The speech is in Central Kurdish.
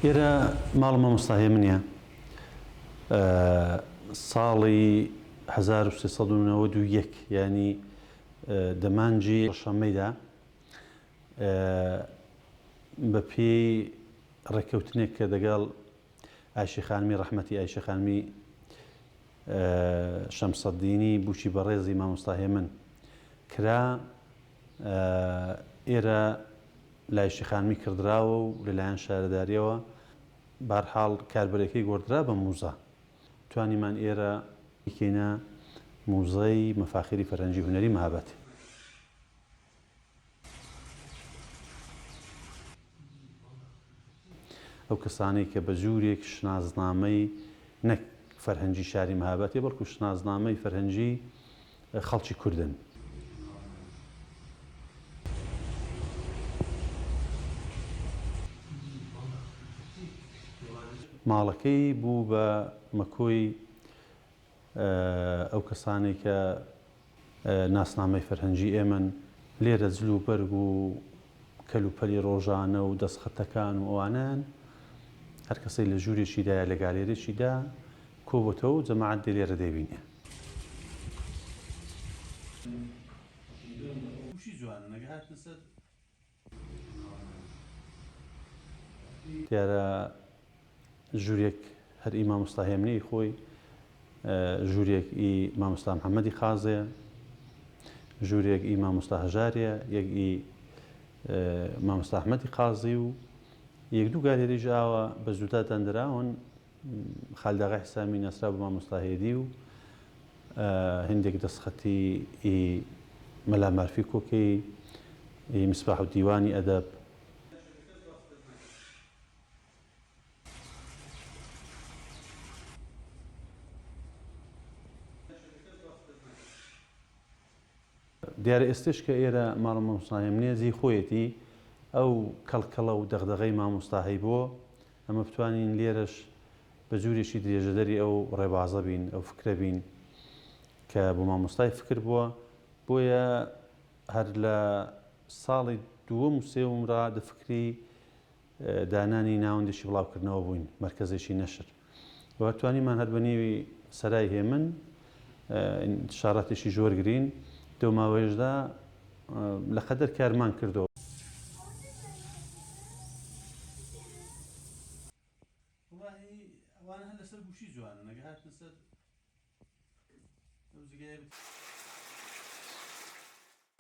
ئێرە ماڵ مامۆستای منە ساڵی 1391 ینی دەمانجی ڕەشەممەیدا بە پێی ڕێککەوتنێک کە دەگەڵ ئایشی خانمی ڕەحمەتی ئایشە خانمی شەمسەددینی بوچی بەڕێزی مامۆستای من کرا ئێرە لایشی خانمی کردراوە و لەلایەن شارەداریەوە بەهەرحاڵ کاربەرەکەی گۆڕدرا بە موزە توانیمان ئێرە بکەینە موزەی مەفاخری فەرهەنگی هونەری مەهاباد. ئەو کەسانەی کە بە ژوورێک شناسنامەی نەک فەرهەنگی شاری مەهابادێ بەڵکو شناسنامەی فەرهەنگی خەڵکی کوردن. ماڵەکەی بوو بە مەکۆی ئەو کەسانی کە ناسنامەی فەرهەنگی ئێمەن لێرە جل و بەرگ و کەلوپەلی ڕۆژانە و دەستخەتەکان و ئەوانیان هەر کەسەی لە ژوورێکیدایە لە گالێرێکیدا کۆبووەتەوە و جەماعەت دێ لێرە دەبینێ. دیارە ژوورێک هەر ئی مامۆستا هێمنەی خۆی ژوورێک ئی مامۆستا محەممەدی خازێ ژوورێک ئی مامۆستا هەژارێ یەک ئی مامۆستا ئەحمەدی قازی و یەک دوو گالێریش ئاوە بە زووتا دانراون خالداغا حسامی ناسرا بە مامۆستا هێدی و هەندێک دەستخەتی ئی مەلا مارفی کۆکەی ئی مسباح الدیوانی ئەدەب دیارە ئێستش کە ئێرە ماڵە مامۆستای منێ زی خۆیەتی ئەو کەڵکەڵە و دەغدغەی مامۆستاهەی بۆ ئەمە بتوانین لێرەش بە جوورێکی درێژەدەری ئەو ڕێبازە بین ئەو فکرە بین کە بۆ مامۆستای فکر بووە بۆیە هەر لە ساڵی دووەم و سێوم را دەفکری دانانی ناوەندێکی بڵاوکردنەوە بووین مەرکەزێکی نەشر و توانیمان هەر بە نێوی سەرای هێمن شاراتێکی ژۆرگرین دەو ماوەیەشدا لە قەدەر کارمان کردەوە. ئەوانە هەر لەسەر گوشی جوانن ئەگە هاتنە سەر ئەو جگایە